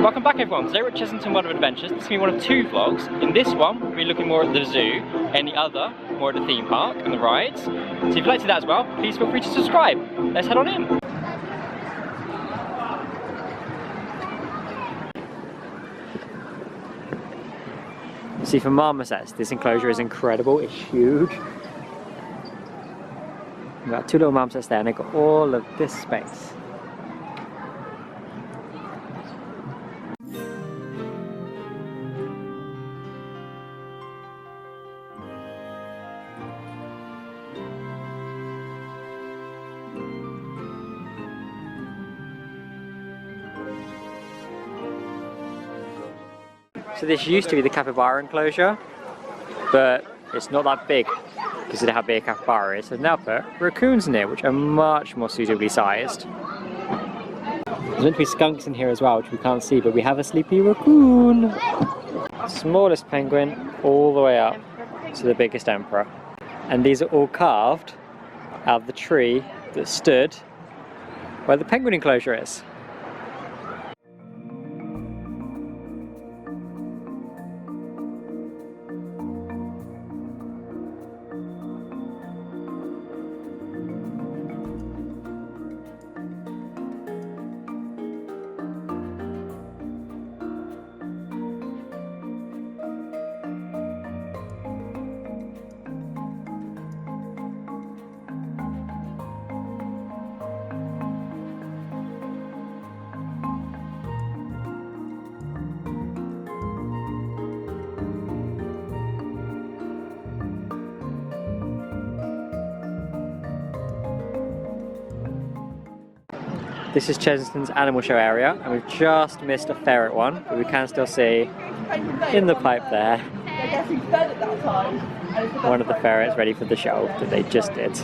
Welcome back everyone, today we're at Chessington World of Adventures. This is going to be one of two vlogs. In this one, we'll be looking more at the zoo, and the other, more at the theme park and the rides. So if you'd like to do that as well, please feel free to subscribe. Let's head on in. See, for marmosets, this enclosure is incredible, it's huge. We've got two little marmosets there and they've got all of this space. So this used to be the capybara enclosure, but it's not that big because of how big a capybara is. So now put raccoons in here, which are much more suitably sized. There's meant to be skunks in here as well, which we can't see, but we have a sleepy raccoon. Smallest penguin all the way up to the biggest emperor. And these are all carved out of the tree that stood where the penguin enclosure is. This is Chessington's animal show area, and we've just missed a ferret one, but we can still see in the pipe there one of the ferrets ready for the show that they just did.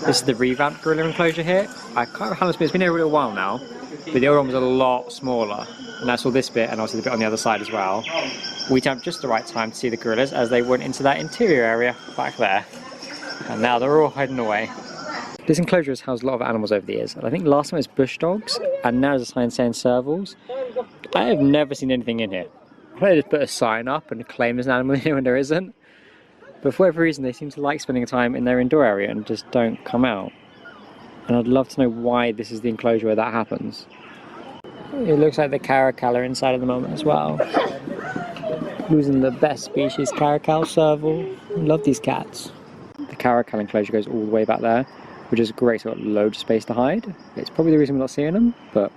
This is the revamped gorilla enclosure here. I can't remember how long it's been here a little while now, but the old one was a lot smaller. And that's all this bit, and also the bit on the other side as well. We jumped just the right time to see the gorillas as they went into that interior area back there. And now they're all hiding away. This enclosure has housed a lot of animals over the years, and I think last time it was bush dogs, and now there's a sign saying servals. I have never seen anything in here. I just put a sign up and claim there's an animal in here when there isn't. But for whatever reason, they seem to like spending time in their indoor area and just don't come out. And I'd love to know why this is the enclosure where that happens. It looks like the caracal are inside at the moment as well. Losing the best species, caracal serval. I love these cats. The caracal enclosure goes all the way back there, which is great, so we've got loads of space to hide. It's probably the reason we're not seeing them, but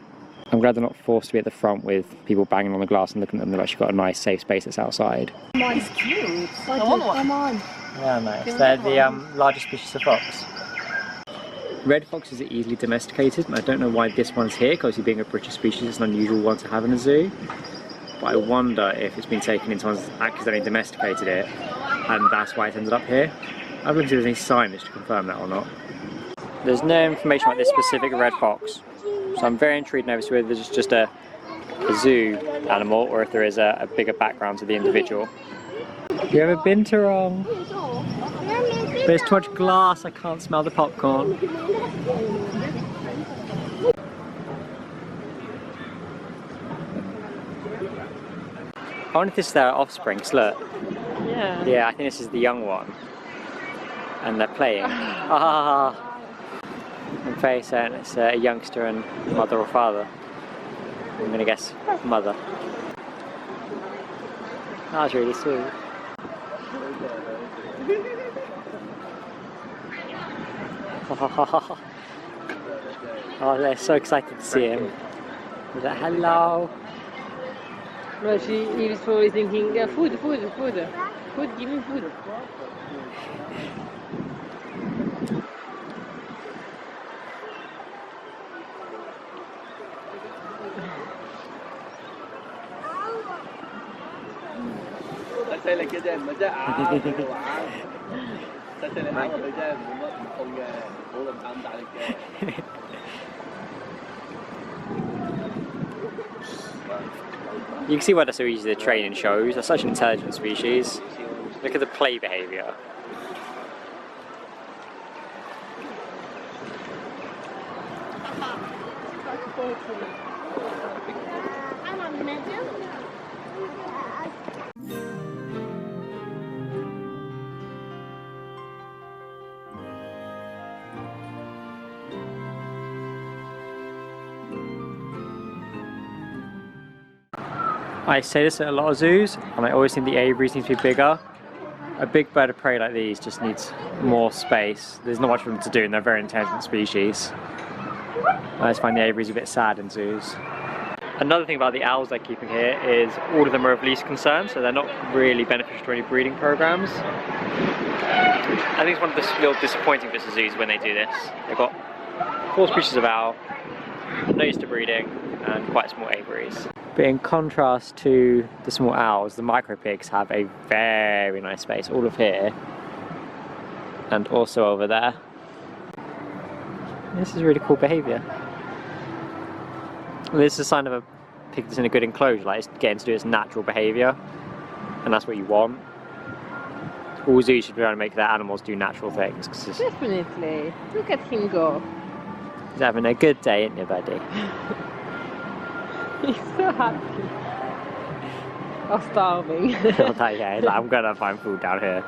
I'm glad they're not forced to be at the front with people banging on the glass and looking at them. They've actually got a nice safe space that's outside. Mine's cute. I want one. Come on. Yeah, nice. They're the largest species of fox. Red foxes are easily domesticated, and I don't know why this one's here, because being a British species, it's an unusual one to have in a zoo. But I wonder if it's been taken in, someone's accidentally domesticated it, and that's why it's ended up here. I don't know if there's any signage to confirm that or not. There's no information about this specific red fox. So I'm very intrigued now as to whether this is just a zoo animal or if there is a bigger background to the individual. Have you ever been to Rome? There's too much glass, I can't smell the popcorn. I wonder if this is their offspring, look. Yeah. Yeah, I think this is the young one. And they're playing. Ah! I'm very certain it's a youngster and mother or father. I'm gonna guess mother. That was really sweet. Oh, they're so excited to see him. He's like, hello. No, he was probably thinking, yeah, food, give me food. 勢力嘅啫，唔係真係咬佢哋玩。實際你咬落去真係冇乜唔痛嘅，冇咁大力嘅。You can see why they're so easy to train in shows. They're such an intelligent species. Look at the play behaviour. I say this at a lot of zoos, and I always think the aviaries need to be bigger. A big bird of prey like these just needs more space. There's not much for them to do, and they're a very intelligent species. I just find the aviaries a bit sad in zoos. Another thing about the owls they're keeping here is all of them are of least concern, so they're not really beneficial to any breeding programs. I think it's one of the little disappointing bits of zoos when they do this. They've got 4 species of owl, no use to breeding, and quite small aviaries. But in contrast to the small owls, the micro pigs have a very nice space, all of here, and also over there. This is really cool behaviour. This is a sign of a pig that's in a good enclosure, like it's getting to do its natural behaviour, and that's what you want. All zoos should be trying to make their animals do natural things. Definitely. Look at him go. He's having a good day, isn't he, buddy? He's so happy. Or starving. Yeah, I'm gonna find food down here.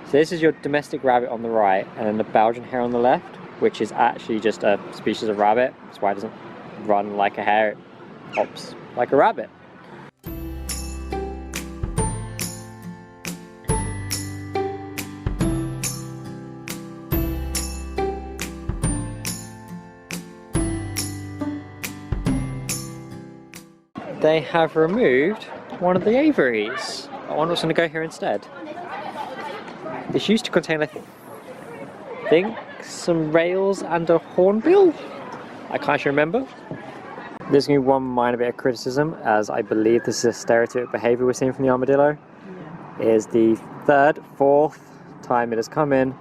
So this is your domestic rabbit on the right, and then the Belgian hare on the left, which is actually just a species of rabbit. That's why it doesn't run like a hare, it hops like a rabbit. They have removed one of the aviaries. I wonder what's going to go here instead. This used to contain, I think, some rails and a hornbill. I can't actually remember. There's going to be one minor bit of criticism, as I believe this is a stereotypic behaviour we're seeing from the armadillo. Yeah. It is the 3rd, 4th time it has come in,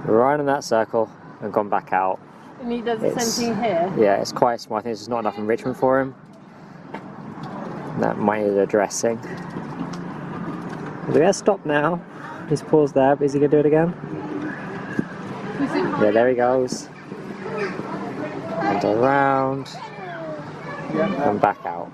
right in that circle, and gone back out. And he does the same thing here? Yeah, it's quite small. I think there's just not enough enrichment for him. That might need addressing. We're going to stop now. He's paused there, but is he going to do it again? Yeah, there he goes. And around. And back out.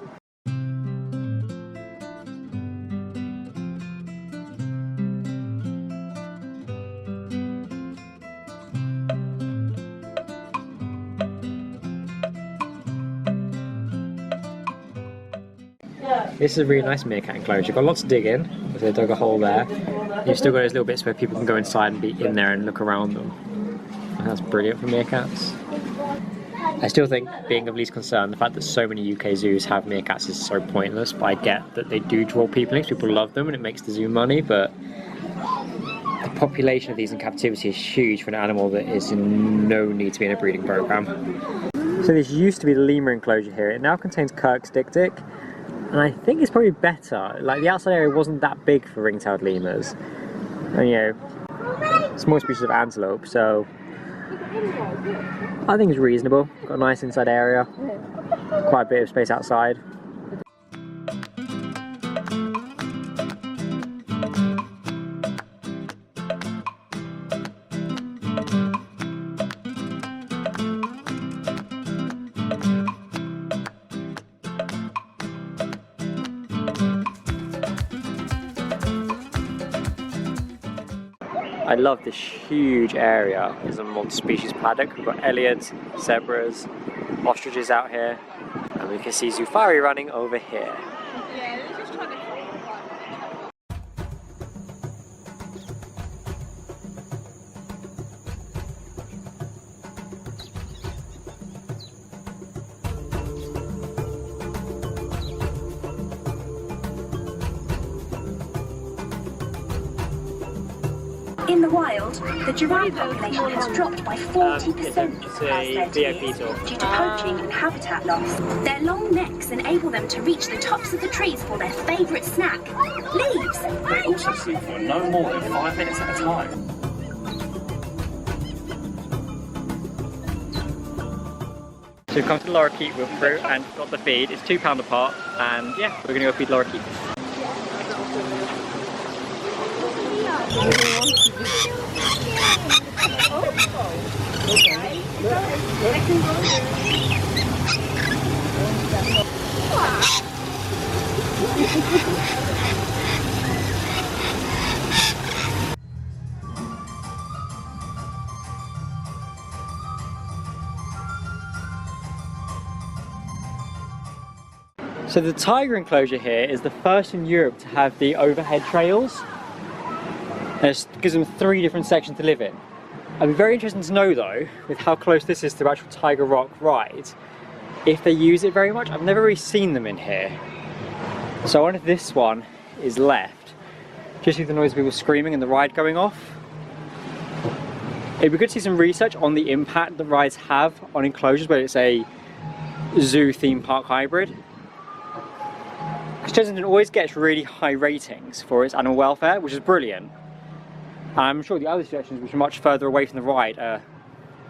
This is a really nice meerkat enclosure. You've got lots to dig in, because they dug a hole there. You've still got those little bits where people can go inside and be in there and look around them. And that's brilliant for meerkats. I still think, being of least concern, the fact that so many UK zoos have meerkats is so pointless, but I get that they do draw people in, people love them and it makes the zoo money, but the population of these in captivity is huge for an animal that is in no need to be in a breeding programme. So this used to be the lemur enclosure here. It now contains Kirk's dik-dik, and I think it's probably better. Like, the outside area wasn't that big for ring-tailed lemurs. And, you know, small species of antelope, so I think it's reasonable. Got a nice inside area, quite a bit of space outside. I love this huge area. It's a multi-species paddock. We've got elliotts, zebras, ostriches out here, and we can see Zufari running over here. In the wild, the giraffe population has dropped by 40% It's in the past 30 VIP years talk. due to poaching and habitat loss. Their long necks enable them to reach the tops of the trees for their favourite snack, leaves. They also sleep for no more than 5 minutes at a time. So we've come to the lorikeet with fruit and got the feed. It's £2 a pot, and yeah, we're gonna go feed lorikeets. So the tiger enclosure here is the first in Europe to have the overhead trails. And it gives them 3 different sections to live in. I'd be very interested to know though, with how close this is to the actual Tiger Rock ride, if they use it very much. I've never really seen them in here. So I wonder if this one is left. Just hear the noise of people screaming and the ride going off. It'd be good to see some research on the impact that rides have on enclosures, whether it's a zoo theme park hybrid. Because Chessington always gets really high ratings for its animal welfare, which is brilliant. And I'm sure the other sections, which are much further away from the ride, are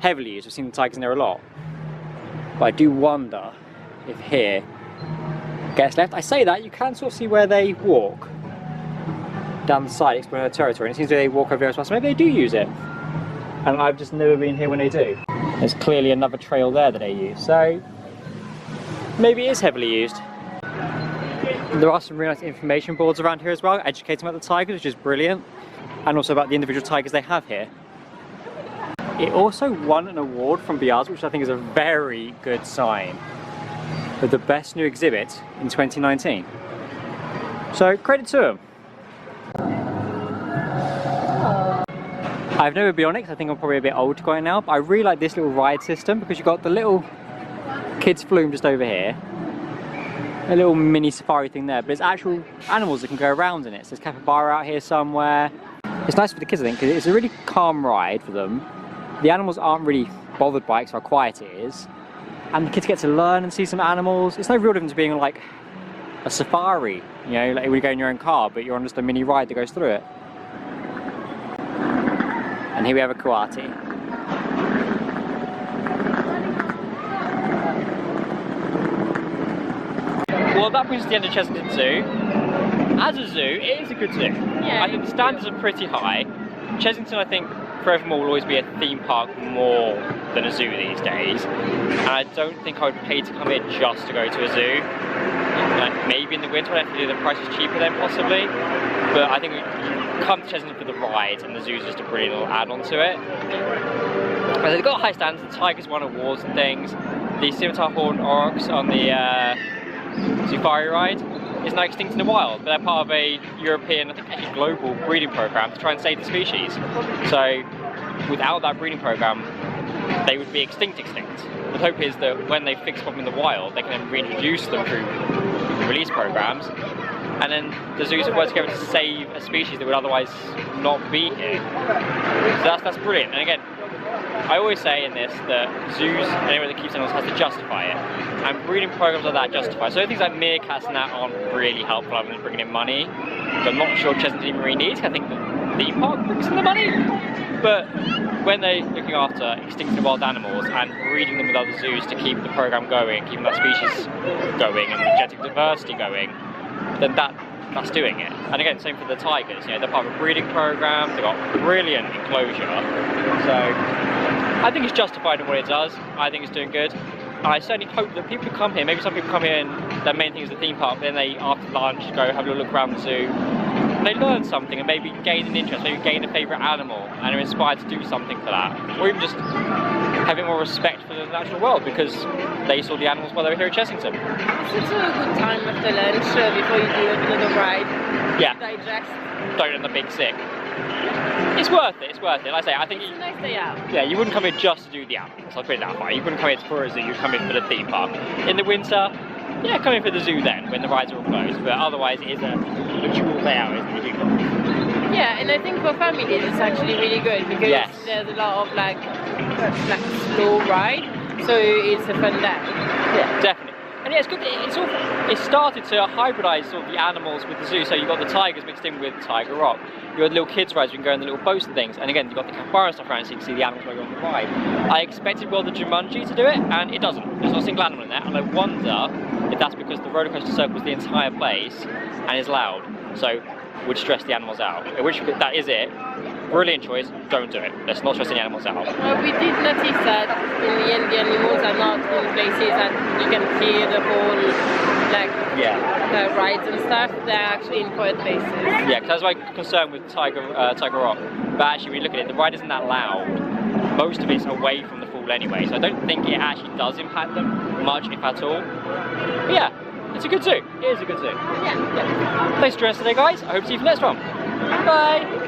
heavily used. I've seen the tigers in there a lot. But I do wonder if here gets left. I say that, you can sort of see where they walk down the side, exploring their territory, and it seems like they walk over here as well, so maybe they do use it. And I've just never been here when they do. There's clearly another trail there that they use, so maybe it is heavily used. There are some really nice information boards around here as well, educating about the tigers, which is brilliant, and also about the individual tigers they have here. It also won an award from Biaz, which I think is a very good sign, for the best new exhibit in 2019. So credit to them. I've never been on it because I think I'm probably a bit old to go in now, but I really like this little ride system because you've got the little kids flume just over here, a little mini safari thing there, but it's actual animals that can go around in it. So there's capybara out here somewhere. It's nice for the kids, I think, because it's a really calm ride for them. The animals aren't really bothered by it because how quiet it is, and the kids get to learn and see some animals. It's no real difference to being on like a safari, you know, like when you go in your own car, but you're on just a mini ride that goes through it. And here we have a coati. Well, that brings us to the end of Chessington Zoo. As a zoo, it is a good zoo. Yeah, I think the standards are pretty high. Chessington, I think, forevermore will always be a theme park more than a zoo these days. And I don't think I would pay to come here just to go to a zoo. Like maybe in the winter I'd have to do the price is cheaper then possibly. But I think you come to Chessington for the ride, and the zoo is just a brilliant little add-on to it. And they've got high standards. The tigers won awards and things. The scimitar horned oryx on the Zufari ride is now extinct in the wild, but they're part of a European, I think actually global breeding program to try and save the species. So without that breeding program, they would be extinct. The hope is that when they fix the problem in the wild, they can then reintroduce them through release programs, and then the zoos have worked together to save a species that would otherwise not be here. So that's brilliant. And again, I always say in this that zoos and anyone that keeps animals has to justify it, and breeding programs like that justify. So things like meerkats and that aren't really helpful other than bringing in money. So I'm not sure Chessington even really needs. I think the theme park brings in the money, but when they're looking after extinct wild animals and breeding them with other zoos to keep the program going, keeping that species going and the genetic diversity going, then that's doing it. And again, same for the tigers. You know, they're part of a breeding program. They've got brilliant enclosure. So I think it's justified in what it does. I think it's doing good. And I certainly hope that people who come here, maybe some people come here and their main thing is the theme park, then they, after lunch, go have a look around the zoo, and they learn something and maybe gain an interest, maybe gain a favourite animal, and are inspired to do something for that. Or even just having more respect for the natural world because they saw the animals while they were here at Chessington. It's also a good time after lunch before you do another ride. Yeah. Digest. Don't end up being sick. It's worth it, Like I say, I think It's a nice day out. yeah, you wouldn't come here just to do the animals, I'll put it that way. You wouldn't come here for a zoo, you'd come here for the theme park. In the winter, yeah, come in for the zoo then, when the rides are all closed, but otherwise it is a jewel day out, isn't it? Yeah, Yeah, and I think for families it's actually really good because Yes. there's a lot of like slow ride, so it's a fun day. Yeah, definitely. And yeah, it's good. It started to hybridize sort of the animals with the zoo. So you've got the tigers mixed in with Tiger Rock. You've got little kids rides, you can go on the little boats and things. And again, you've got the capybara and stuff around, so you can see the animals while you're on the ride. I expected World of Jumanji to do it, and it doesn't. There's not a single animal in there, and I wonder if that's because the roller coaster circles the entire place and is loud. So would stress the animals out. Which that is it. Brilliant choice. Don't do it. Let's not stress any animals out. Well, we did notice that in the end the animals are not in places that you can hear the whole rides and stuff. They're actually in quiet places. Yeah, because that's my concern with Tiger Rock. But actually, when you look at it, the ride isn't that loud. Most of it's away from the fall anyway, so I don't think it actually does impact them much, if at all. But yeah, it's a good zoo. It is a good zoo. Yeah. Thanks for joining us today, guys. I hope to see you for the next one. Bye.